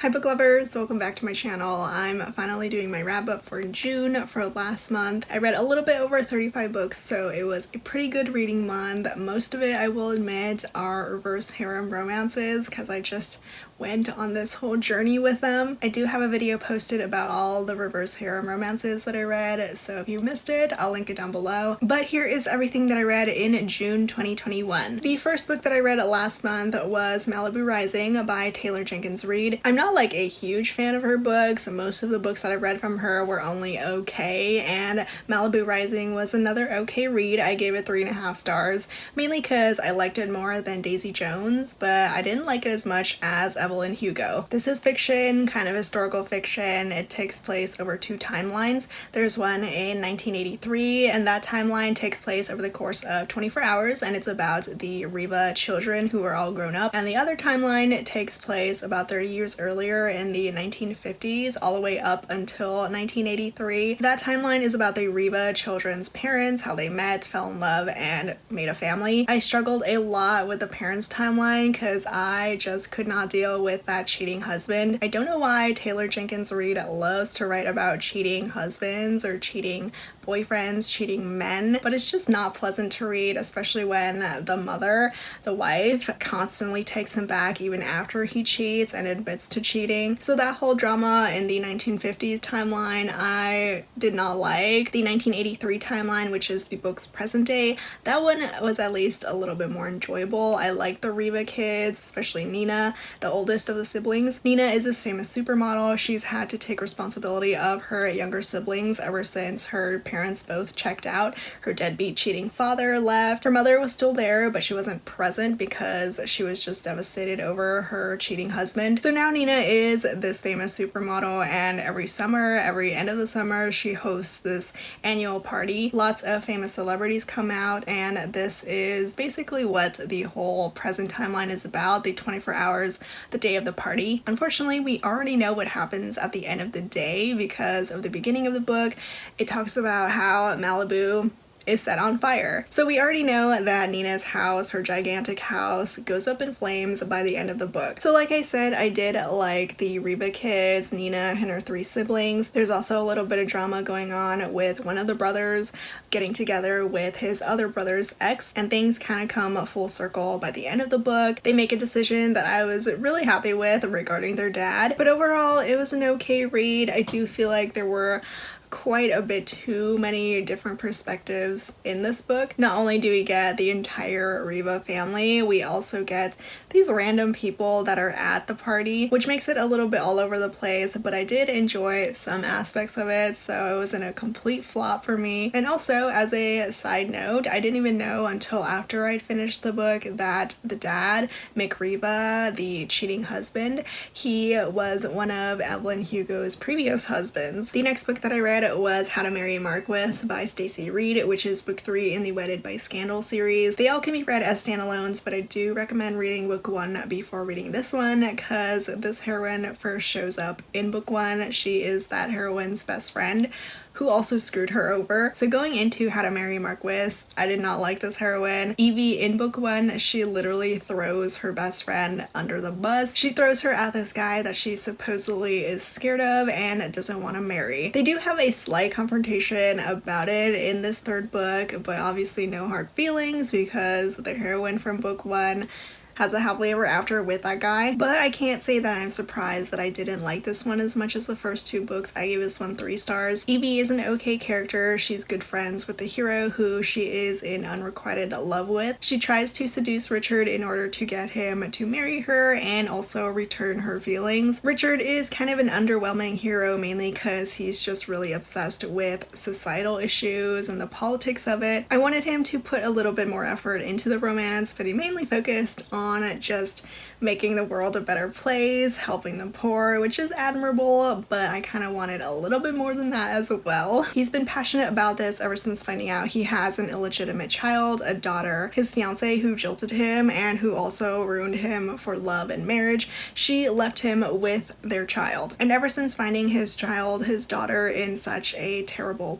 Hi book lovers, welcome back to my channel. I'm finally doing my wrap up for June for last month. I read a little bit over 35 books, so it was a pretty good reading month. Most of it, I will admit, are reverse harem romances because I just went on this whole journey with them. I do have a video posted about all the reverse harem romances that I read, so if you missed it, I'll link it down below. But here is everything that I read in June 2021. The first book that I read last month was Malibu Rising by Jenkins Reid. I'm not like a huge fan of her books. Most of the books that I read from her were only okay, and Malibu Rising was another okay read. I gave it 3.5 stars, mainly because I liked it more than Daisy Jones, but I didn't like it as much as Evelyn Hugo. This is fiction, kind of historical fiction. It takes place over 2 timelines. There's one in 1983, and that timeline takes place over the course of 24 hours, and it's about the Reba children who are all grown up. And the other timeline takes place about 30 years earlier in the 1950s, all the way up until 1983. That timeline is about the Reba children's parents, how they met, fell in love, and made a family. I struggled a lot with the parents' timeline because I just could not deal with that cheating husband. I don't know why Jenkins Reid loves to write about cheating husbands or cheating boyfriends, cheating men, but it's just not pleasant to read, especially when the mother, the wife, constantly takes him back even after he cheats and admits to cheating. So that whole drama in the 1950s timeline I did not like. The 1983 timeline, which is the book's present day, that one was at least a little bit more enjoyable. I liked the Reba kids, especially Nina, the oldest of the siblings. Nina is this famous supermodel. She's had to take responsibility of her younger siblings ever since her parents both checked out. Her deadbeat cheating father left. Her mother was still there, but she wasn't present because she was just devastated over her cheating husband. So now Nina is this famous supermodel, and every summer, every end of the summer, she hosts this annual party. Lots of famous celebrities come out, and this is basically what the whole present timeline is about, the 24 hours, the day of the party. Unfortunately, we already know what happens at the end of the day because of the beginning of the book. It talks about how Malibu is set on fire. So we already know that Nina's house, her gigantic house, goes up in flames by the end of the book. So like I said, I did like the Reba kids, Nina and her 3 siblings. There's also a little bit of drama going on with one of the brothers getting together with his other brother's ex, and things kind of come full circle by the end of the book. They make a decision that I was really happy with regarding their dad, but overall it was an okay read. I do feel like there were quite a bit too many different perspectives in this book. Not only do we get the entire Reba family, we also get these random people that are at the party, which makes it a little bit all over the place, but I did enjoy some aspects of it, so it wasn't a complete flop for me. And also, as a side note, I didn't even know until after I'd finished the book that the dad, Reba, the cheating husband, he was one of Evelyn Hugo's previous husbands. The next book that I read was How to Marry a Marquis by Stacey Reid, which is book 3 in the Wedded by Scandal series. They all can be read as standalones, but I do recommend reading book 1 before reading this one because this heroine first shows up in book 1. She is that heroine's best friend who also screwed her over. So going into How to Marry a Marquis, I did not like this heroine. Evie in book 1, she literally throws her best friend under the bus. She throws her at this guy that she supposedly is scared of and doesn't want to marry. They do have a slight confrontation about it in this 3rd book, but obviously no hard feelings because the heroine from book 1 has a happily ever after with that guy. But I can't say that I'm surprised that I didn't like this one as much as the first 2 books. I gave this one 3 stars. Evie is an okay character. She's good friends with the hero who she is in unrequited love with. She tries to seduce Richard in order to get him to marry her and also return her feelings. Richard is kind of an underwhelming hero, mainly because he's just really obsessed with societal issues and the politics of it. I wanted him to put a little bit more effort into the romance, but he mainly focused on just making the world a better place, helping the poor, which is admirable, but I kind of wanted a little bit more than that as well. He's been passionate about this ever since finding out he has an illegitimate child, a daughter. His fiance who jilted him and who also ruined him for love and marriage, she left him with their child. And ever since finding his child, his daughter, in such a terrible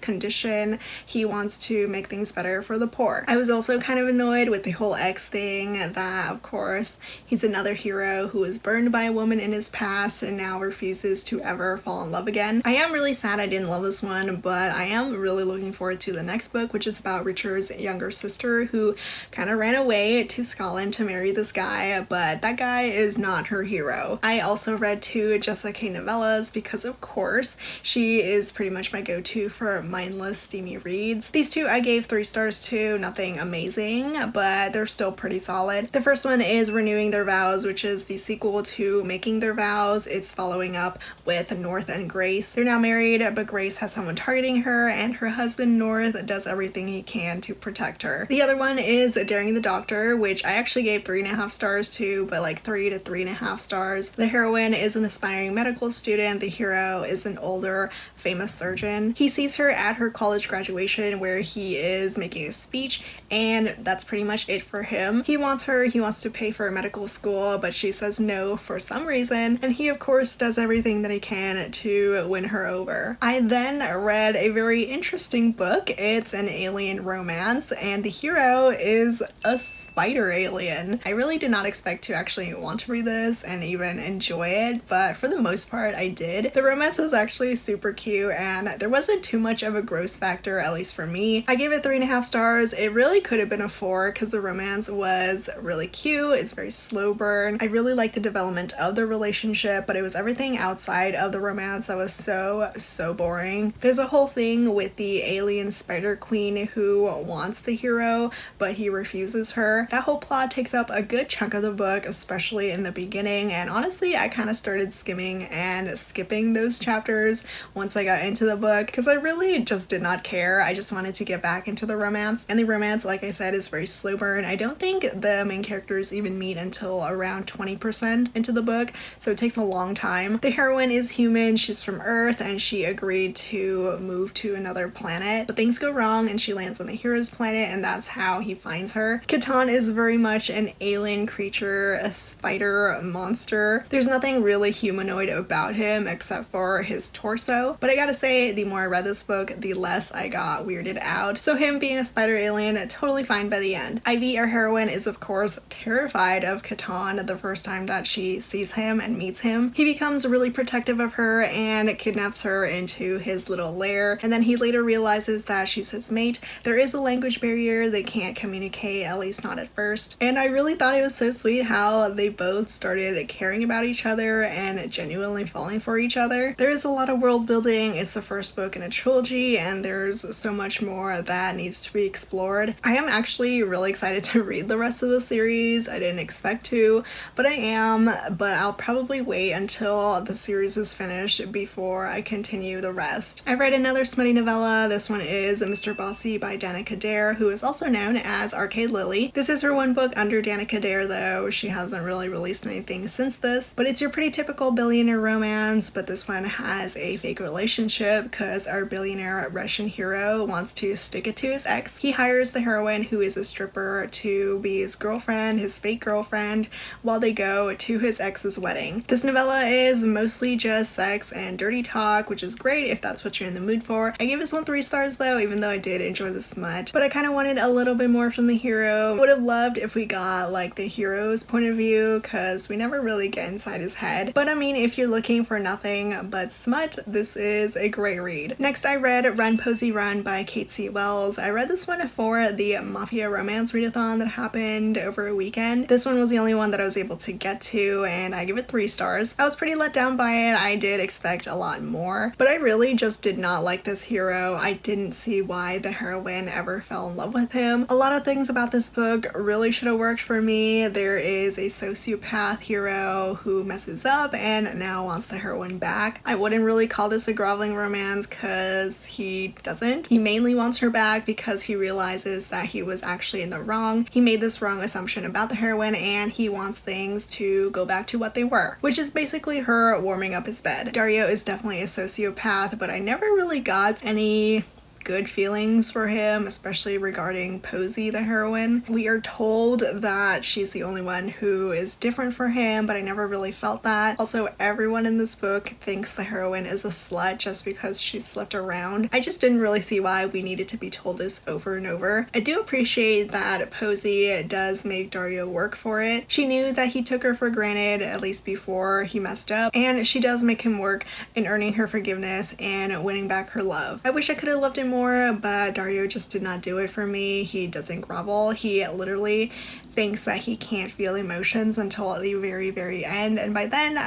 condition, he wants to make things better for the poor. I was also kind of annoyed with the whole ex thing that, of course, He's another hero who was burned by a woman in his past and now refuses to ever fall in love again. I am really sad I didn't love this one, but I am really looking forward to the next book, which is about Richard's younger sister who kind of ran away to Scotland to marry this guy, but that guy is not her hero. I also read 2 Jessica K novellas because of course she is pretty much my go-to for mindless steamy reads. These 2 I gave 3 stars to, nothing amazing, but they're still pretty solid. The first one is Renewing Their Vows, which is the sequel to Making Their Vows. It's following up with North and Grace. They're now married, but Grace has someone targeting her, and her husband North does everything he can to protect her. The other one is Daring the Doctor, which I actually gave 3.5 stars to, but like 3 to 3.5 stars. The heroine is an aspiring medical student. The hero is an older, famous surgeon. He sees her at her college graduation where he is making a speech, and that's pretty much it for him. He wants her, he wants to pay for medical school, but she says no for some reason, and he of course does everything that he can to win her over. I then read a very interesting book. It's an alien romance, and the hero is a spider alien. I really did not expect to actually want to read this and even enjoy it, but for the most part I did. The romance was actually super cute, and there wasn't too much of a gross factor, at least for me. I gave it 3.5 stars. It really could have been a 4 because the romance was really cute. It's very slow burn. I really liked the development of the relationship, but it was everything outside of the romance that was so boring. There's a whole thing with the alien spider queen who wants the hero, but he refuses her. That whole plot takes up a good chunk of the book, especially in the beginning, and honestly I kind of started skimming and skipping those chapters once I got into the book because I really just did not care. I just wanted to get back into the romance, and the romance, like I said, is very slow burn. I don't think the main characters even meet until around 20% into the book, so it takes a long time. The heroine is human, she's from Earth, and she agreed to move to another planet, but things go wrong and she lands on the hero's planet, and that's how he finds her. Katee is very much an alien creature, a spider monster. There's nothing really humanoid about him except for his torso, but I gotta say, the more I read this book, the less I got weirded out. So him being a spider alien, totally fine by the end. Ivy, our heroine, is of course terrified of Katee the first time that she sees him and meets him. He becomes really protective of her and kidnaps her into his little lair, and then he later realizes that she's his mate. There is a language barrier, they can't communicate, at least not at first, and I really thought it was so sweet how they both started caring about each other and genuinely falling for each other. There is a lot of world building. It's the first book in a trilogy, and there's so much more that needs to be explored. I am actually really excited to read the rest of the series. I didn't expect to, but I am, but I'll probably wait until the series is finished before I continue the rest. I read another smutty novella. This one is Mr. Bossy by Danica Dare, who is also known as Arcade Lily. This is her one book under Danica Dare though. She hasn't really released anything since this, but it's your pretty typical billionaire romance, but this one has a fake relationship because our billionaire Russian hero wants to stick it to his ex. He hires the heroine, who is a stripper, to be his girlfriend, his fake girlfriend, while they go to his ex's wedding. This novella is mostly just sex and dirty talk, which is great if that's what you're in the mood for. I gave this one 3 stars though, even though I did enjoy the smut, but I kind of wanted a little bit more from the hero. Would have loved if we got like the hero's point of view because we never really get inside his head, but I mean, if you're looking for nothing but smut, this is a great read. Next I read Run Posey Run by Kate C. Wells. I read this one for the Mafia Romance readathon that happened over a weekend. This one was the only one that I was able to get to, and I give it 3 stars. I was pretty let down by it. I did expect a lot more, but I really just did not like this hero. I didn't see why the heroine ever fell in love with him. A lot of things about this book really should have worked for me. There is a sociopath hero who messes up and now wants the heroine back. I wouldn't really call this a groveling romance because he doesn't. He mainly wants her back because he realizes that he was actually in the wrong. He made this wrong assumption about the heroine and he wants things to go back to what they were, which is basically her warming up his bed. Dario is definitely a sociopath, but I never really got any good feelings for him, especially regarding Posey, the heroine. We are told that she's the only one who is different for him, but I never really felt that. Also, everyone in this book thinks the heroine is a slut just because she slipped around. I just didn't really see why we needed to be told this over and over. I do appreciate that Posey does make Dario work for it. She knew that he took her for granted, at least before he messed up, and she does make him work in earning her forgiveness and winning back her love. I wish I could have loved him more, but Dario just did not do it for me. He doesn't grovel. He literally thinks that he can't feel emotions until the very end, and by then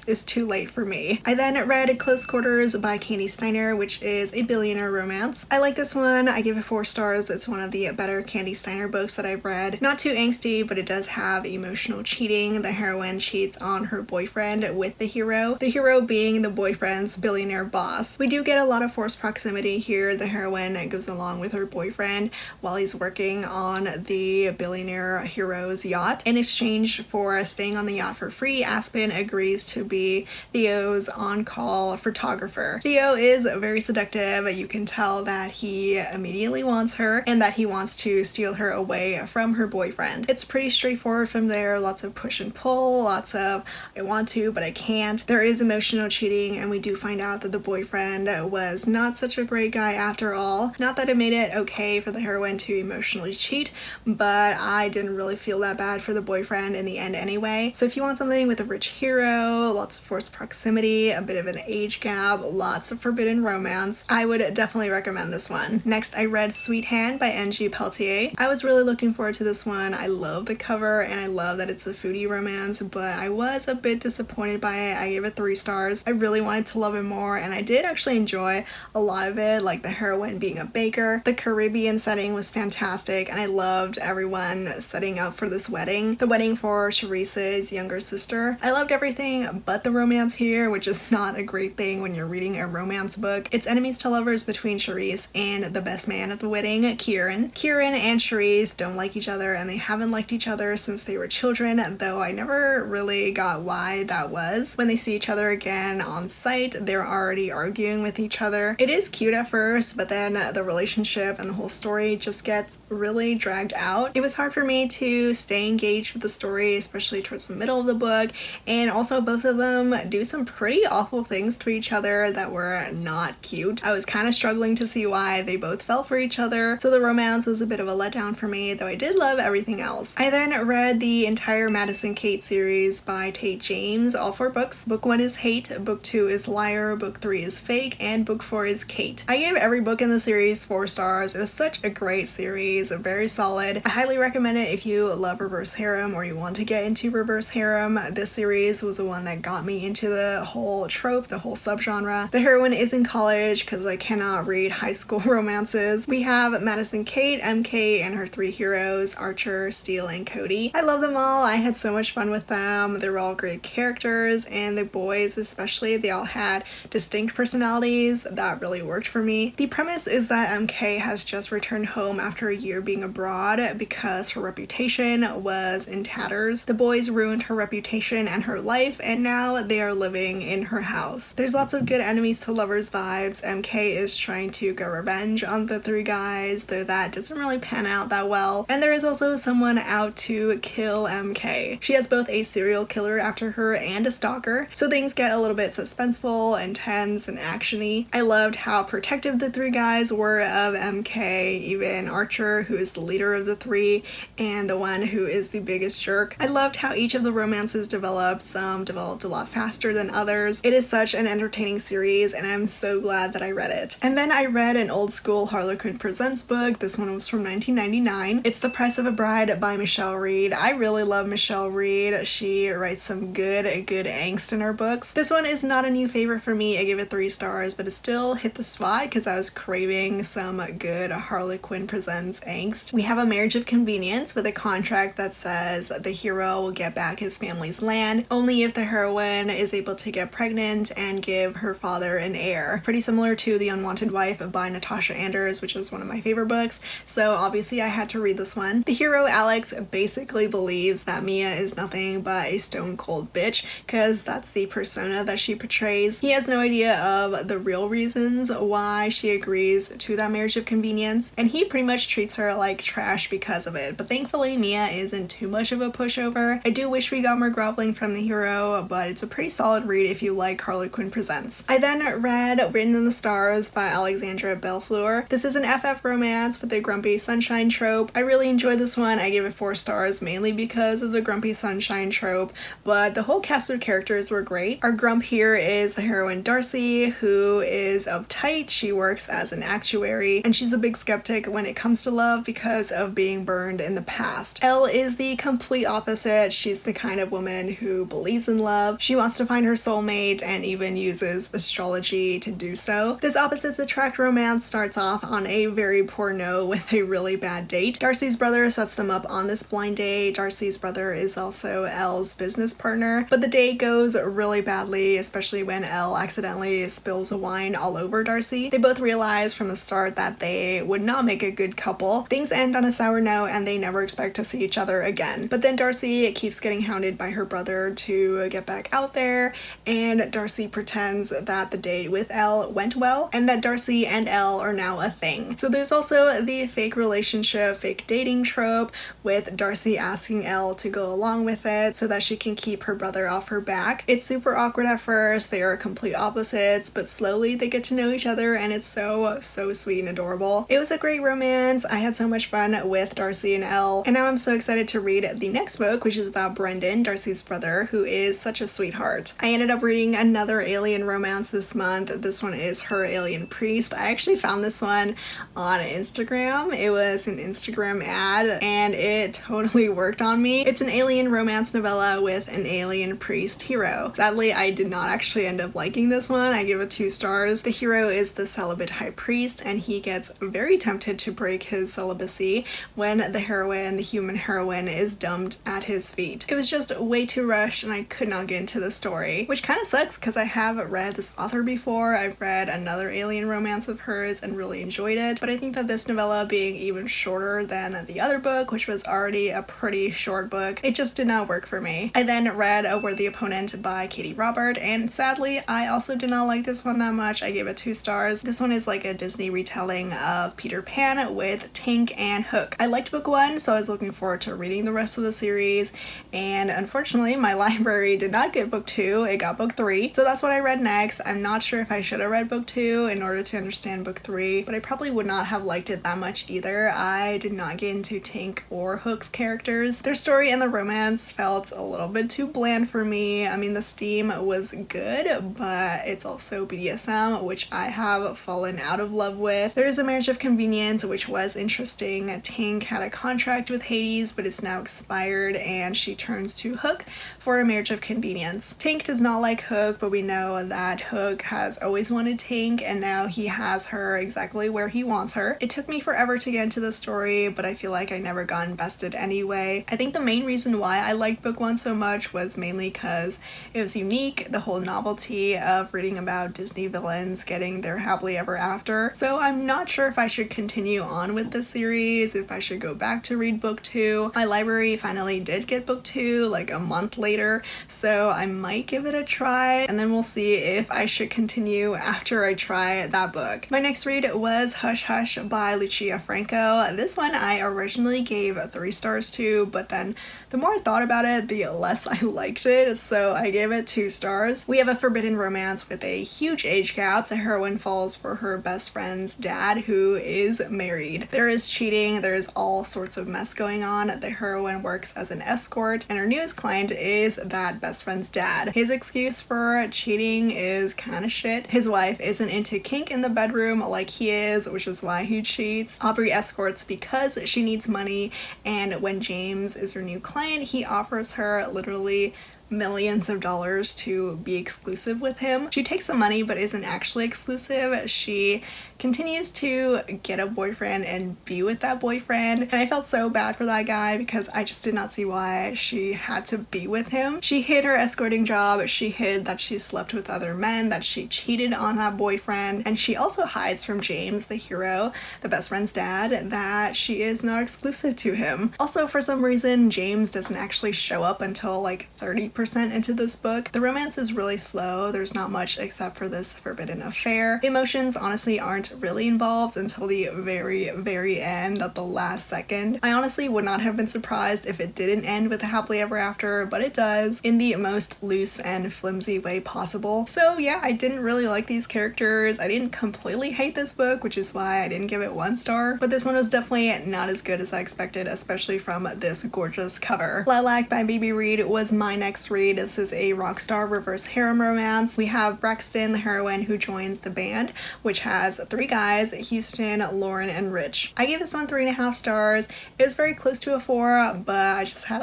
it's too late for me. I then read Close Quarters by Kandi Steiner, which is a billionaire romance. I like this one. I give it 4 stars. It's one of the better Kandi Steiner books that I've read. Not too angsty, but it does have emotional cheating. The heroine cheats on her boyfriend with the hero being the boyfriend's billionaire boss. We do get a lot of forced proximity here. The heroine goes along with her boyfriend while he's working on the billionaire hero's yacht. In exchange for staying on the yacht for free, Aspen agrees to be Theo's on-call photographer. Theo is very seductive. You can tell that he immediately wants her and that he wants to steal her away from her boyfriend. It's pretty straightforward from there. Lots of push and pull, lots of I want to but I can't. There is emotional cheating, and we do find out that the boyfriend was not such a great guy after all. Not that it made it okay for the heroine to emotionally cheat, but I didn't really feel that bad for the boyfriend in the end anyway. So if you want something with a rich hero, lots of forced proximity, a bit of an age gap, lots of forbidden romance, I would definitely recommend this one. Next, I read Sweet Hand by N.G. Peltier. I was really looking forward to this one. I love the cover and I love that it's a foodie romance, but I was a bit disappointed by it. I gave it 3 stars. I really wanted to love it more, and I did actually enjoy a lot of it, like the heroine being a baker. The Caribbean setting was fantastic, and I loved everyone setting up for this wedding. The wedding for Charisse's younger sister. I loved everything but the romance here, which is not a great thing when you're reading a romance book. It's enemies to lovers between Charisse and the best man at the wedding, Kieran. Kieran and Charisse don't like each other, and they haven't liked each other since they were children, though I never really got why that was. When they see each other again on site, they're already arguing with each other. It is cute at first, but then the relationship and the whole story just gets really dragged out. It was hard for me to stay engaged with the story, especially towards the middle of the book, and also both of them do some pretty awful things to each other that were not cute. I was kind of struggling to see why they both fell for each other, so the romance was a bit of a letdown for me, though I did love everything else. I then read the entire Madison Kate series by Tate James, all 4 books. Book 1 is Hate, Book 2 is Liar, Book 3 is Fake, and Book 4 is Kate. I gave every book in the series 4 stars. It was such a great series, very solid. I highly recommend it if you love reverse harem or you want to get into reverse harem. This series was the one that got me into the whole trope, the whole subgenre. The heroine is in college because I cannot read high school romances. We have Madison Kate, MK, and her 3 heroes, Archer, Steele, and Cody. I love them all. I had so much fun with them. They were all great characters, and the boys especially, they all had distinct personalities that really worked for me. The premise is that MK has just returned home after a year being abroad because her reputation was in tatters. The boys ruined her reputation and her life, and now they are living in her house. There's lots of good enemies to lovers vibes. MK is trying to get revenge on the 3 guys, though that doesn't really pan out that well. And there is also someone out to kill MK. She has both a serial killer after her and a stalker, so things get a little bit suspenseful, intense, and actiony. I loved how protective the 3 guys were of MK, even Archer, who is the leader of the 3, and the one who is the biggest jerk. I loved how each of the romances developed. Some developed a lot faster than others. It is such an entertaining series, and I'm so glad that I read it. And then I read an old school Harlequin Presents book. This one was from 1999. It's The Price of a Bride by Michelle Reid. I really love Michelle Reid. She writes some good angst in her books. This one is not a new favorite for me. I gave it 3 stars, but it still hit the spot because I was craving some good Harlequin Presents angst. We have a marriage of convenience with a contract that says that the hero will get back his family's land only if the heroine is able to get pregnant and give her father an heir. Pretty similar to The Unwanted Wife by Natasha Anders, which is one of my favorite books, so obviously I had to read this one. The hero, Alex, basically believes that Mia is nothing but a stone cold bitch because that's the persona that she portrays. He has no idea of the real reasons why she agrees to that marriage of convenience, and he pretty much treats her like trash because of it. But thankfully Mia isn't too much of a pushover. I do wish we got more groveling from the hero, but it's a pretty solid read if you like Harley Quinn Presents. I then read Written in the Stars by Alexandria Bellefleur. This is an FF romance with a grumpy sunshine trope. I really enjoyed this one. I gave it 4 stars mainly because of the grumpy sunshine trope, but the whole cast of characters were great. Our grump here is the heroine Darcy, who is uptight. She works as an actuary, and she's a big skeptic when it comes to love because of being burned in the past. Elle is the complete opposite. She's the kind of woman who believes in love. She wants to find her soulmate and even uses astrology to do so. This opposites attract romance starts off on a very poor note with a really bad date. Darcy's brother sets them up on this blind date. Darcy's brother is also Elle's business partner, but the date goes really badly, especially when Elle accidentally spills wine all over Darcy. They both realize from the start that they would not make a good couple. Things end on a sour note and they never expect to see each other again. But then Darcy keeps getting hounded by her brother to get back out there, and Darcy pretends that the date with Elle went well and that Darcy and Elle are now a thing. So there's also the fake relationship, fake dating trope with Darcy asking Elle to go along with it so that she can keep her brother off her back. It's super awkward at first. They are complete opposites, but slowly they get to know each other and it's so sweet and adorable. It was a great romance. I had so much fun with Darcy and Elle, and now I'm so excited to read the next book, which is about Brendan, Darcy's brother, who is such a sweetheart. I ended up reading another alien romance this month. This one is Her Alien Priest. I actually found this one on Instagram. It was an Instagram ad and it totally worked on me. It's an alien romance novella with an alien priest hero. Sadly, I did not actually end up liking this one. I give it 2 stars. The hero is the celibate high priest and he gets very tempted to break his celibacy when the heroine, the human heroine, is dumped at his feet. It was just way too rushed and I could not get into the story, which kind of sucks because I have read this author before. I've read another alien romance of hers and really enjoyed it, but I think that this novella being even shorter than the other book, which was already a pretty short book, it just did not work for me. I then read A Worthy Opponent by Katie Robert, and sadly I also did not like this one that much. I gave it 2 stars. This one is like a Disney retelling of Peter Pan with Tink and Hook. I liked book 1, so I was looking forward to reading the rest of the series, and unfortunately my library did not get book 2, it got book 3, so that's what I read next. I'm not sure if I should have read book 2 in order to understand book 3, but I probably would not have liked it that much either. I did not get into Tink or Hook's characters. Their story and the romance felt a little bit too bland for me. I mean, the steam was good, but it's also BDSM, which I have fallen out of love with. There is a marriage of convenience, which was interesting. Tink had a contract with Hades, but it's now expired, and she turns to Hook for a marriage of convenience. Tink does not like Hook, but we know that Hook has always wanted Tink, and now he has her exactly where he wants her. It took me forever to get into the story, but I feel like I never got invested anyway. I think the main reason why I liked book 1 so much was mainly because it was unique, the whole novelty of reading about Disney villains getting their happily ever after. So I'm not sure if I should continue on with the series, if I should go back to read book 2. My library finally did get book 2 like a month later, so I might give it a try, and then we'll see if I should continue after I try that book. My next read was Hush Hush by Lucia Franco. This one I originally gave 3 stars to, but then the more I thought about it, the less I liked it, so I gave it 2 stars. We have a forbidden romance with a huge age gap. The heroine falls for her best friend's dad, who is married. There is cheating, there is all sorts of mess going on. The heroine works as an escort, and her newest client is that best friend's dad. His excuse for cheating is kind of shit. His wife isn't into kink in the bedroom like he is, which is why he cheats. Aubrey escorts because she needs money, and when James is her new client, he offers her literally millions of dollars to be exclusive with him. She takes the money but isn't actually exclusive. She continues to get a boyfriend and be with that boyfriend, and I felt so bad for that guy because I just did not see why she had to be with him. She hid her escorting job, she hid that she slept with other men, that she cheated on that boyfriend, and she also hides from James, the hero, the best friend's dad, that she is not exclusive to him. Also, for some reason, James doesn't actually show up until like 30 80% into this book. The romance is really slow. There's not much except for this forbidden affair. Emotions honestly aren't really involved until the very end at the last second. I honestly would not have been surprised if it didn't end with a happily ever after, but it does in the most loose and flimsy way possible. So yeah, I didn't really like these characters. I didn't completely hate this book, which is why I didn't give it 1 star, but this one was definitely not as good as I expected, especially from this gorgeous cover. Lilac by BB Reid was my next read. This is a rock star reverse harem romance. We have Braxton, the heroine, who joins the band, which has 3 guys, Houston, Lauren, and Rich. I gave this one 3.5 stars. It was very close to a 4, but I just had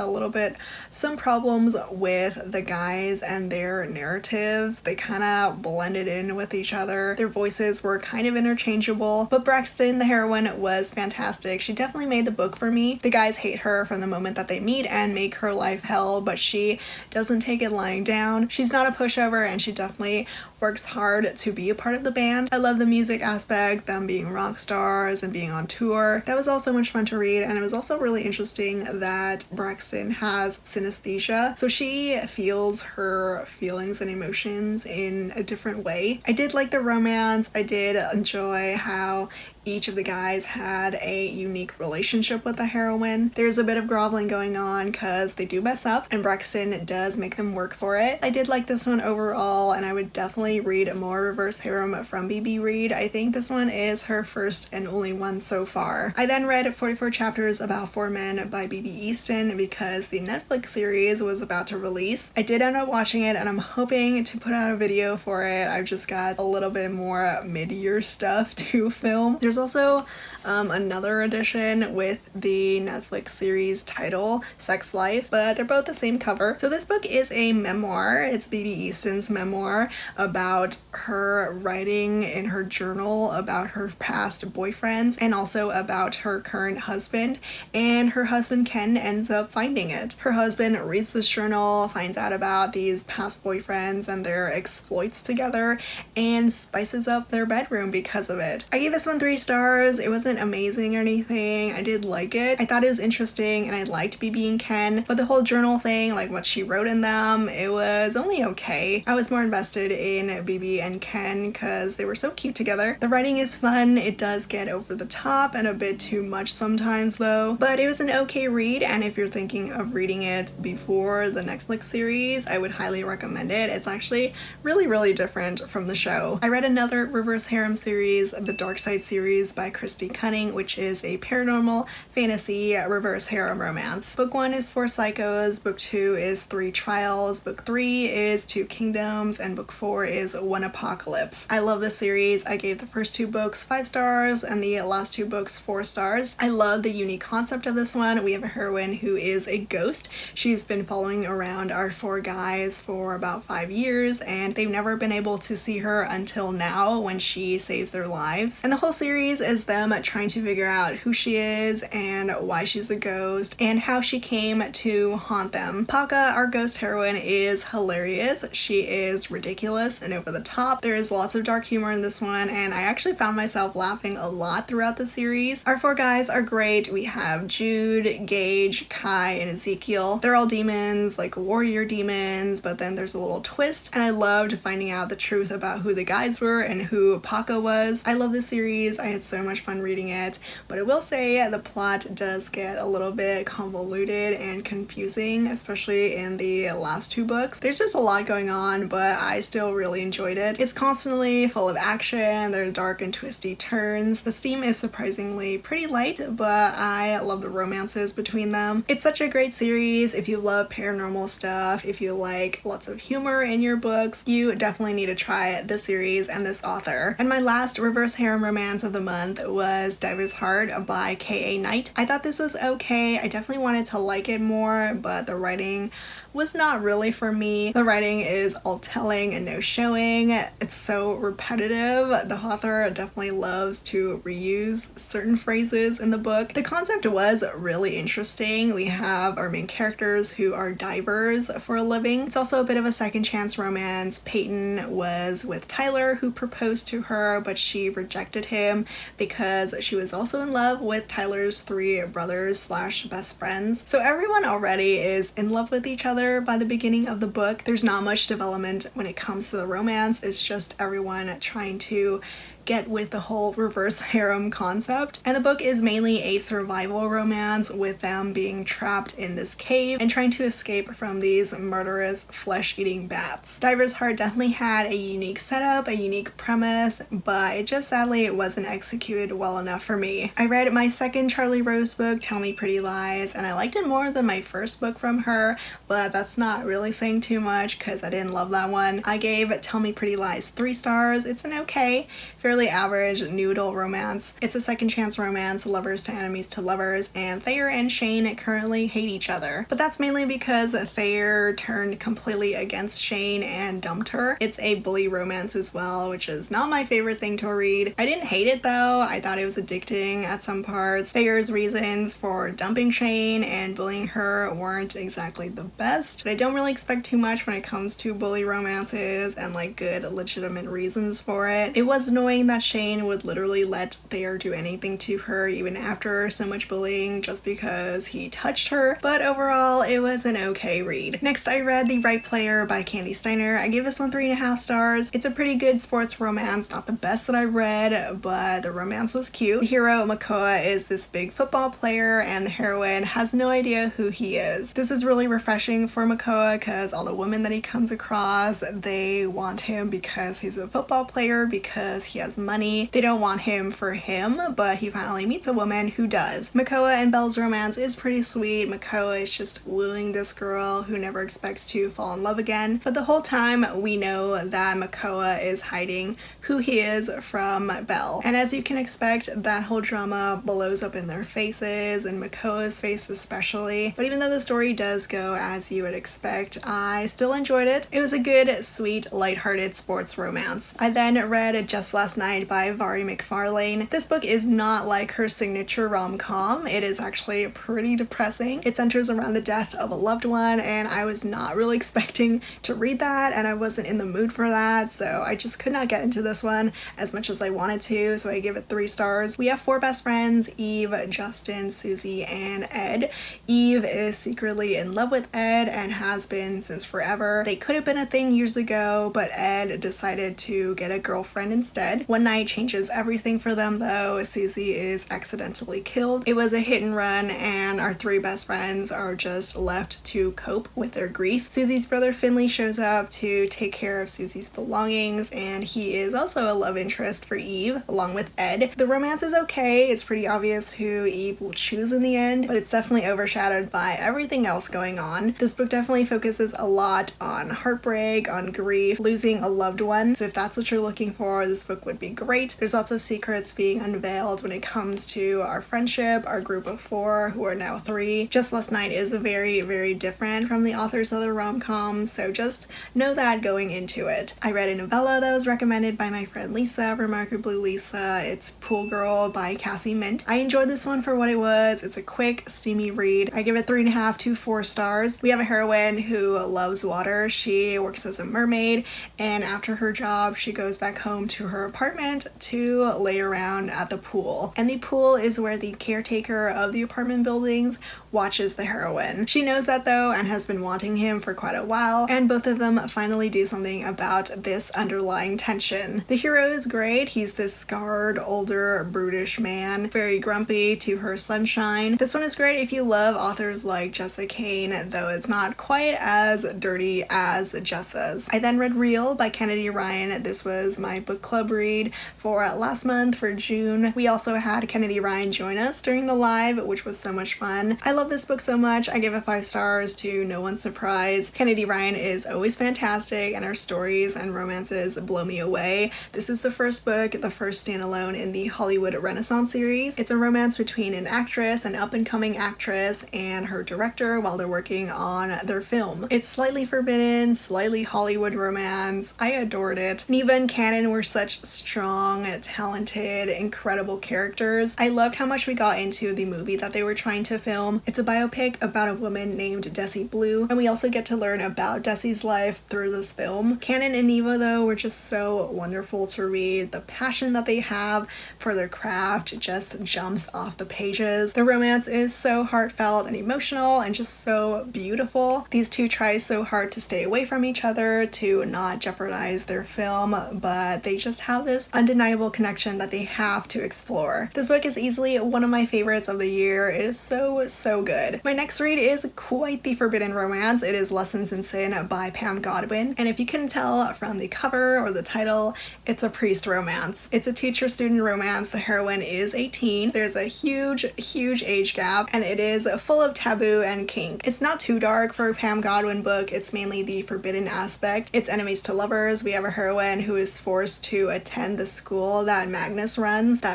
some problems with the guys and their narratives. They kind of blended in with each other. Their voices were kind of interchangeable, but Braxton, the heroine, was fantastic. She definitely made the book for me. The guys hate her from the moment that they meet and make her life hell, but she doesn't take it lying down. She's not a pushover, and she definitely works hard to be a part of the band. I love the music aspect, them being rock stars and being on tour. That was all so much fun to read, and it was also really interesting that Braxton has synesthesia, so she feels her feelings and emotions in a different way. I did like the romance. I did enjoy how each of the guys had a unique relationship with the heroine. There's a bit of groveling going on because they do mess up, and Braxton does make them work for it. I did like this one overall, and I would definitely read more reverse harem from BB Reid. I think this one is her first and only one so far. I then read 44 Chapters About 4 Men by BB Easton because the Netflix series was about to release. I did end up watching it, and I'm hoping to put out a video for it. I've just got a little bit more mid-year stuff to film. There's also another edition with the Netflix series title, Sex Life, but they're both the same cover. So this book is a memoir. It's BB Easton's memoir about her writing in her journal about her past boyfriends and also about her current husband, and her husband Ken ends up finding it. Her husband reads this journal, finds out about these past boyfriends and their exploits together, and spices up their bedroom because of it. I gave this one 3 stars. It wasn't amazing or anything. I did like it. I thought it was interesting, and I liked BB and Ken, but the whole journal thing, like what she wrote in them, it was only okay. I was more invested in BB and Ken because they were so cute together. The writing is fun. It does get over the top and a bit too much sometimes though, but it was an okay read, and if you're thinking of reading it before the Netflix series, I would highly recommend it. It's actually really different from the show. I read another reverse harem series, the Dark Side series by Christy, Cunning, which is a paranormal fantasy reverse harem romance. Book 1 is 4 Psychos, book 2 is 3 Trials, book 3 is 2 Kingdoms, and book 4 is 1 Apocalypse. I love this series. I gave the first 2 books 5 stars and the last 2 books 4 stars. I love the unique concept of this one. We have a heroine who is a ghost. She's been following around our 4 guys for about 5 years, and they've never been able to see her until now when she saves their lives. And the whole series is them trying to figure out who she is and why she's a ghost and how she came to haunt them. Paka, our ghost heroine, is hilarious. She is ridiculous and over the top. There is lots of dark humor in this one, and I actually found myself laughing a lot throughout the series. Our 4 guys are great. We have Jude, Gage, Kai, and Ezekiel. They're all demons, like warrior demons, but then there's a little twist, and I loved finding out the truth about who the guys were and who Paka was. I love this series. I had so much fun reading it, but I will say the plot does get a little bit convoluted and confusing, especially in the last 2 books. There's just a lot going on, but I still really enjoyed it. It's constantly full of action. There are dark and twisty turns. The steam is surprisingly pretty light, but I love the romances between them. It's such a great series. If you love paranormal stuff, if you like lots of humor in your books, you definitely need to try this series and this author. And my last reverse harem romance of the month was Diver's Heart by K.A. Knight. I thought this was okay. I definitely wanted to like it more, but the writing was not really for me. The writing is all telling and no showing. It's so repetitive. The author definitely loves to reuse certain phrases in the book. The concept was really interesting. We have our main characters who are divers for a living. It's also a bit of a second chance romance. Peyton was with Tyler, who proposed to her, but she rejected him because she was also in love with Tyler's 3 brothers slash best friends. So everyone already is in love with each other, together by the beginning of the book. There's not much development when it comes to the romance. It's just everyone trying to get with the whole reverse harem concept. And the book is mainly a survival romance with them being trapped in this cave and trying to escape from these murderous flesh-eating bats. Diver's Heart definitely had a unique setup, a unique premise, but it just sadly it wasn't executed well enough for me. I read my second Charlie Rose book, Tell Me Pretty Lies, and I liked it more than my first book from her, but that's not really saying too much because I didn't love that one. I gave Tell Me Pretty Lies 3 stars. It's an okay, fairly average noodle romance. It's a second chance romance, lovers to enemies to lovers, and Thayer and Shane currently hate each other. But that's mainly because Thayer turned completely against Shane and dumped her. It's a bully romance as well, which is not my favorite thing to read. I didn't hate it though. I thought it was addicting at some parts. Thayer's reasons for dumping Shane and bullying her weren't exactly the best, but I don't really expect too much when it comes to bully romances and like good legitimate reasons for it. It was annoying that Shane would literally let Thayer do anything to her even after so much bullying just because he touched her, but overall it was an okay read. Next I read The Right Player by Kandi Steiner. I gave this one 3.5 stars. It's a pretty good sports romance, not the best that I read, but the romance was cute. The hero Makoa is this big football player and the heroine has no idea who he is. This is really refreshing for Makoa because all the women that he comes across, they want him because he's a football player, because he has money. They don't want him for him, but he finally meets a woman who does. Makoa and Belle's romance is pretty sweet. Makoa is just wooing this girl who never expects to fall in love again, but the whole time we know that Makoa is hiding who he is from Belle. And as you can expect, that whole drama blows up in their faces, and Makoa's face especially. But even though the story does go as you would expect, I still enjoyed it. It was a good, sweet, lighthearted sports romance. I then read Just Last Night by mhairi mcfarlane. This book is not like her signature rom-com. It is actually pretty depressing. It centers around the death of a loved one, and I was not really expecting to read that, and I wasn't in the mood for that, so I just could not get into this one as much as I wanted to, so I give it 3 stars. We have 4 best friends, Eve, Justin, Susie, and Ed. Eve is secretly in love with Ed and has been since forever. They could have been a thing years ago, but Ed decided to get a girlfriend instead. One night changes everything for them though. Susie is accidentally killed. It was a hit and run, and our 3 best friends are just left to cope with their grief. Susie's brother Finley shows up to take care of Susie's belongings, and he is also a love interest for Eve, along with Ed. The romance is okay. It's pretty obvious who Eve will choose in the end, but it's definitely overshadowed by everything else going on. This book definitely focuses a lot on heartbreak, on grief, losing a loved one, so if that's what you're looking for, this book would be great. There's lots of secrets being unveiled when it comes to our friendship, our group of 4 who are now 3. Just Last Night is very, very different from the author's other rom-coms, so just know that going into it. I read a novella that was recommended by my friend Lisa, Remarkably Lisa. It's Pool Girl by Cassie Mint. I enjoyed this one for what it was. It's a quick, steamy read. I give it 3.5 to 4 stars. We have a heroine who loves water. She works as a mermaid, and after her job, she goes back home to her apartment to lay around at the pool. And the pool is where the caretaker of the apartment buildings watches the heroine. She knows that though and has been wanting him for quite a while, and both of them finally do something about this underlying tension. The hero is great. He's this scarred, older, brutish man, very grumpy to her sunshine. This one is great if you love authors like Jessa Kane, though it's not quite as dirty as Jessa's. I then read Real by Kennedy Ryan. This was my book club read for last month, for June. We also had Kennedy Ryan join us during the live, which was so much fun. I love this book so much. I give it 5 stars to no one's surprise. Kennedy Ryan is always fantastic, and her stories and romances blow me away. This is the first book, the first standalone in the Hollywood Renaissance series. It's a romance between an actress, an up-and-coming actress, and her director while they're working on their film. It's slightly forbidden, slightly Hollywood romance. I adored it. Neva and Cannon were such strong, talented, incredible characters. I loved how much we got into the movie that they were trying to film. It's a biopic about a woman named Desi Blue, and we also get to learn about Desi's life through this film. Canon and Neva, though, were just so wonderful to read. The passion that they have for their craft just jumps off the pages. The romance is so heartfelt and emotional and just so beautiful. These two try so hard to stay away from each other, to not jeopardize their film, but they just have this undeniable connection that they have to explore. This book is easily one of my favorites of the year. It is so good. My next read is quite the forbidden romance. It is Lessons in Sin by Pam Godwin, and if you couldn't tell from the cover or the title, it's a priest romance. It's a teacher-student romance. The heroine is 18. There's a huge age gap, and it is full of taboo and kink. It's not too dark for a Pam Godwin book. It's mainly the forbidden aspect. It's enemies to lovers. We have a heroine who is forced to attend the school that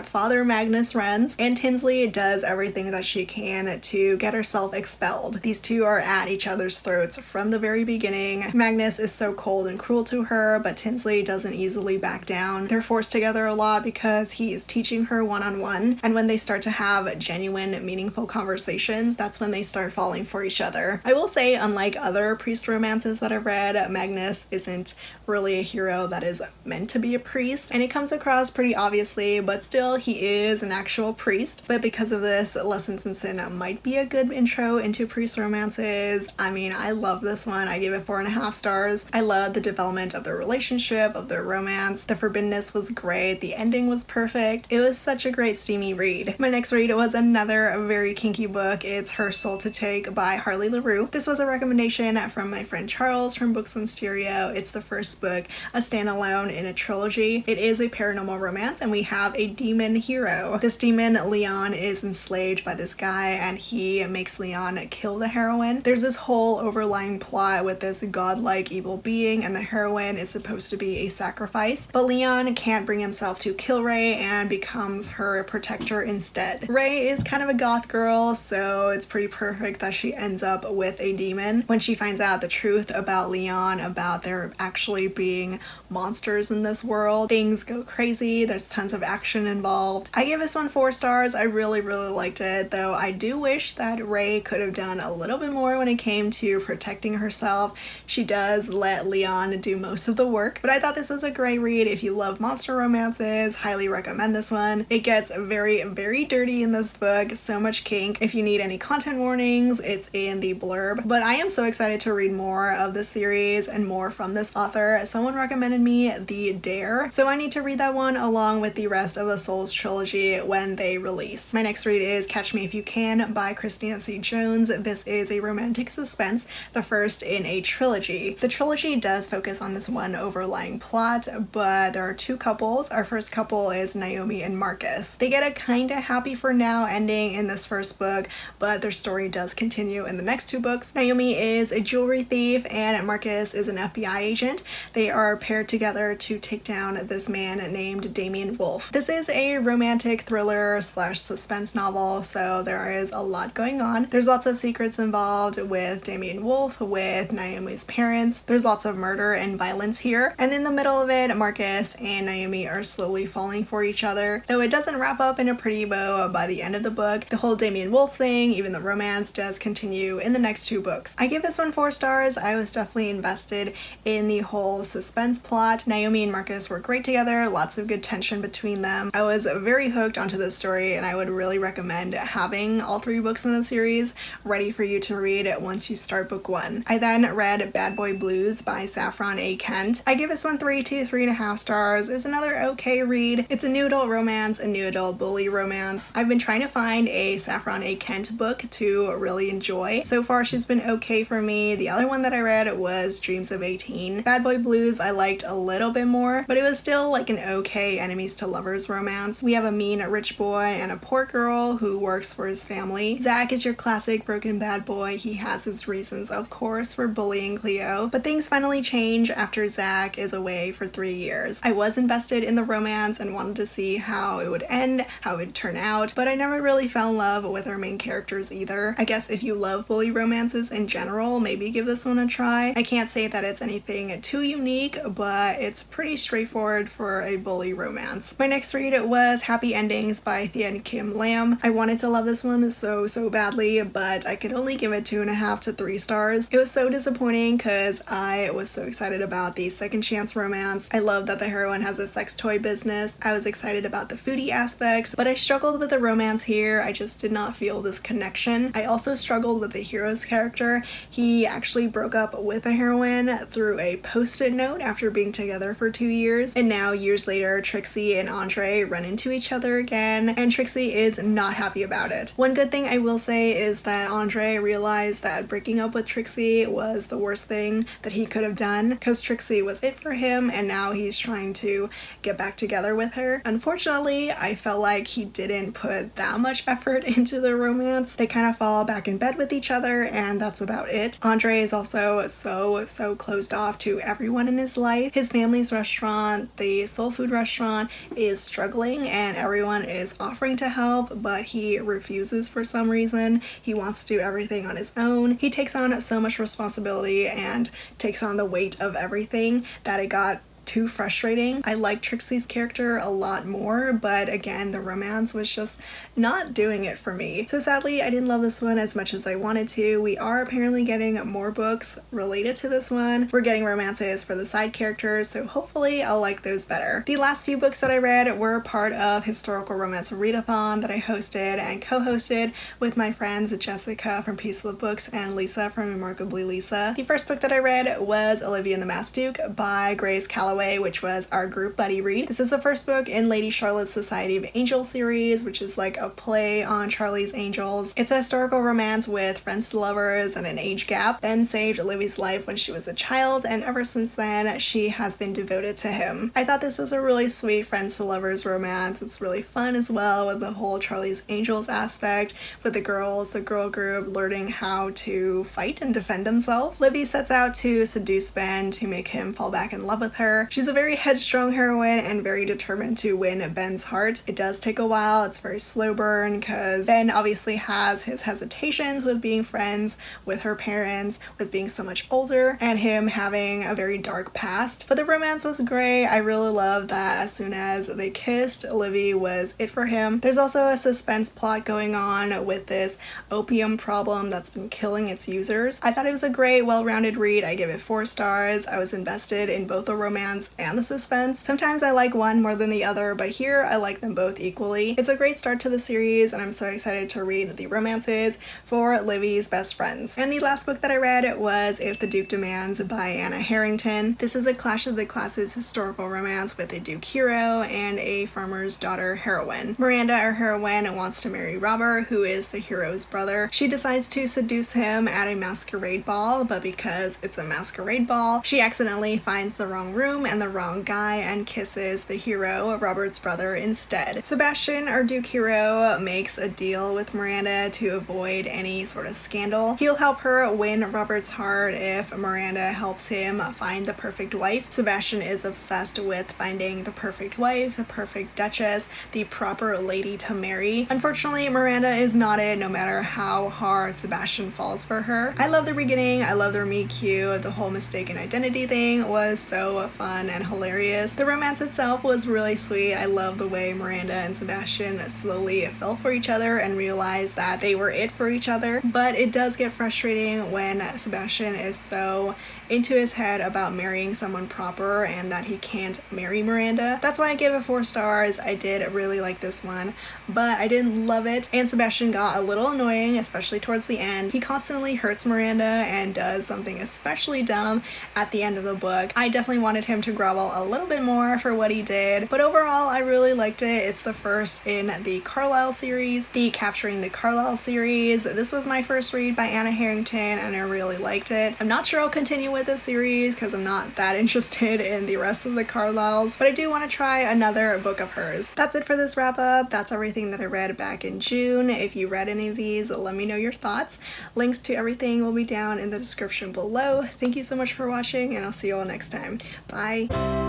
Father Magnus runs, and Tinsley does everything that she can to get herself expelled. These two are at each other's throats from the very beginning. Magnus is so cold and cruel to her, but Tinsley doesn't easily back down. They're forced together a lot because he is teaching her one-on-one, and when they start to have genuine, meaningful conversations, that's when they start falling for each other. I will say, unlike other priest romances that I've read, Magnus isn't really a hero that is meant to be a priest, and it comes across pretty obviously, but still he is an actual priest. But because of this, Lessons in Sin might be a good intro into priest romances. I mean, I love this one. I gave it 4.5 stars. I love the development of their relationship, of their romance. The forbiddenness was great. The ending was perfect. It was such a great steamy read. My next read was another very kinky book. It's Her Soul to Take by Harley LaRoux. This was a recommendation from my friend Charles from Books on Stereo. It's the first book, a standalone in a trilogy. It is a paranormal romance, and we have a demon hero. This demon, Leon, is enslaved by this guy, and he makes Leon kill the heroine. There's this whole overlying plot with this godlike evil being, and the heroine is supposed to be a sacrifice, but Leon can't bring himself to kill Ray and becomes her protector instead. Ray is kind of a goth girl, so it's pretty perfect that she ends up with a demon. When she finds out the truth about Leon, about there actually being monsters in this world, things go crazy. There's tons of action involved. I give this one 4 stars. I really liked it, though I do wish that Ray could have done a little bit more when it came to protecting herself. She does let Leon do most of the work, but I thought this was a great read. If you love monster romances, highly recommend this one. It gets very dirty in this book, so much kink. If you need any content warnings, it's in the blurb, but I am so excited to read more of this series and more from this author. Someone recommended me The Dare, so I need to read that one along with the rest of the Souls trilogy when they release. My next read is Catch Me If You Can by Christina C. Jones. This is a romantic suspense, the first in a trilogy. The trilogy does focus on this one overlying plot, but there are 2 couples. Our first couple is Naomi and Marcus. They get a kinda happy for now ending in this first book, but their story does continue in the next 2 books. Naomi is a jewelry thief and Marcus is an FBI agent. They are paired together to take down this man named Damien Wolf. This is a romantic thriller / suspense novel, so there is a lot going on. There's lots of secrets involved with Damien Wolf, with Naomi's parents. There's lots of murder and violence here, and in the middle of it, Marcus and Naomi are slowly falling for each other, though it doesn't wrap up in a pretty bow by the end of the book. The whole Damien Wolf thing, even the romance, does continue in the next 2 books. I give this one 4 stars. I was definitely invested in the whole suspense plot. Naomi and Marcus were great together, lots of good tension between them. I was very hooked onto this story, and I would really recommend having all 3 books in the series ready for you to read once you start book 1. I then read Bad Boy Blues by Saffron A. Kent. I give this one 3 to 3.5 stars. It was another okay read. It's a new adult romance, a new adult bully romance. I've been trying to find a Saffron A. Kent book to really enjoy. So far she's been okay for me. The other one that I read was Dreams of 18. Bad Boy Blues I liked a little bit more, but it was still like an okay enemies to lovers romance. We have a mean rich boy and a poor girl who works for his family. Zach is your classic broken bad boy. He has his reasons, of course, for bullying Cleo, but things finally change after Zach is away for 3 years. I was invested in the romance and wanted to see how it would end, how it would turn out, but I never really fell in love with our main characters either. I guess if you love bully romances in general, maybe give this one a try. I can't say that it's anything too unique, but it's pretty straightforward for a bully romance. My next read was Happy Endings by Thien Kim Lam. I wanted to love this one so badly, but I could only give it 2.5 to 3 stars. It was so disappointing because I was so excited about the second chance romance. I love that the heroine has a sex toy business. I was excited about the foodie aspects, but I struggled with the romance here. I just did not feel this connection. I also struggled with the hero's character. He actually broke up with a heroine through a post-it note after being together for 2 years, and now years later Trixie and Andre run into each other again, and Trixie is not happy about it. One good thing I will say is that Andre realized that breaking up with Trixie was the worst thing that he could have done, because Trixie was it for him and now he's trying to get back together with her. Unfortunately, I felt like he didn't put that much effort into the romance. They kind of fall back in bed with each other and that's about it. Andre is also so closed off to everyone in his life. His family's restaurant, the soul food restaurant, is struggling and everyone is offering to help, but he refuses for some reason. He wants to do everything on his own. He takes on so much responsibility and takes on the weight of everything that it got too frustrating. I like Trixie's character a lot more, but again, the romance was just not doing it for me. So sadly, I didn't love this one as much as I wanted to. We are apparently getting more books related to this one. We're getting romances for the side characters, so hopefully I'll like those better. The last few books that I read were part of historical romance readathon that I hosted and co-hosted with my friends Jessica from Peaceful Books and Lisa from Remarkably Lisa. The first book that I read was Olivia and the Masked Duke by Grace Callaway, which was our group buddy read. This is the first book in Lady Charlotte's Society of Angels series, which is like a play on Charlie's Angels. It's a historical romance with friends to lovers and an age gap. Ben saved Olivia's life when she was a child, and ever since then she has been devoted to him. I thought this was a really sweet friends to lovers romance. It's really fun as well with the whole Charlie's Angels aspect, with the girls, the girl group learning how to fight and defend themselves. Livy sets out to seduce Ben to make him fall back in love with her. She's a very headstrong heroine and very determined to win Ben's heart. It does take a while. It's very slow burn because Ben obviously has his hesitations with being friends with her parents, with being so much older, and him having a very dark past. But the romance was great. I really love that as soon as they kissed, Livy was it for him. There's also a suspense plot going on with this opium problem that's been killing its users. I thought it was a great, well-rounded read. I give it 4 stars. I was invested in both the romance and the suspense. Sometimes I like one more than the other, but here I like them both equally. It's a great start to the series and I'm so excited to read the romances for Livy's best friends. And the last book that I read was If the Duke Demands by Anna Harrington. This is a Clash of the Classes historical romance with a Duke hero and a farmer's daughter heroine. Miranda, our heroine, wants to marry Robert, who is the hero's brother. She decides to seduce him at a masquerade ball, but because it's a masquerade ball, she accidentally finds the wrong room and the wrong guy and kisses the hero, Robert's brother, instead. Sebastian, our Duke hero, makes a deal with Miranda to avoid any sort of scandal. He'll help her win Robert's heart if Miranda helps him find the perfect wife. Sebastian is obsessed with finding the perfect wife, the perfect duchess, the proper lady to marry. Unfortunately, Miranda is not it, no matter how hard Sebastian falls for her. I love the beginning. I love their meet cute. The whole mistaken identity thing was so fun and hilarious. The romance itself was really sweet. I love the way Miranda and Sebastian slowly fell for each other and realized that they were it for each other, but it does get frustrating when Sebastian is so into his head about marrying someone proper and that he can't marry Miranda. That's why I gave it 4 stars. I did really like this one, but I didn't love it, and Sebastian got a little annoying, especially towards the end. He constantly hurts Miranda and does something especially dumb at the end of the book. I definitely wanted him to grovel a little bit more for what he did, but overall I really liked it. It's the first in the Carlisle series, the Capturing the Carlisle series. This was my first read by Anna Harrington and I really liked it. I'm not sure I'll continue with this series because I'm not that interested in the rest of the Carlisles, but I do want to try another book of hers. That's it for this wrap up. That's everything that I read back in June. If you read any of these, let me know your thoughts. Links to everything will be down in the description below. Thank you so much for watching and I'll see you all next time. Bye!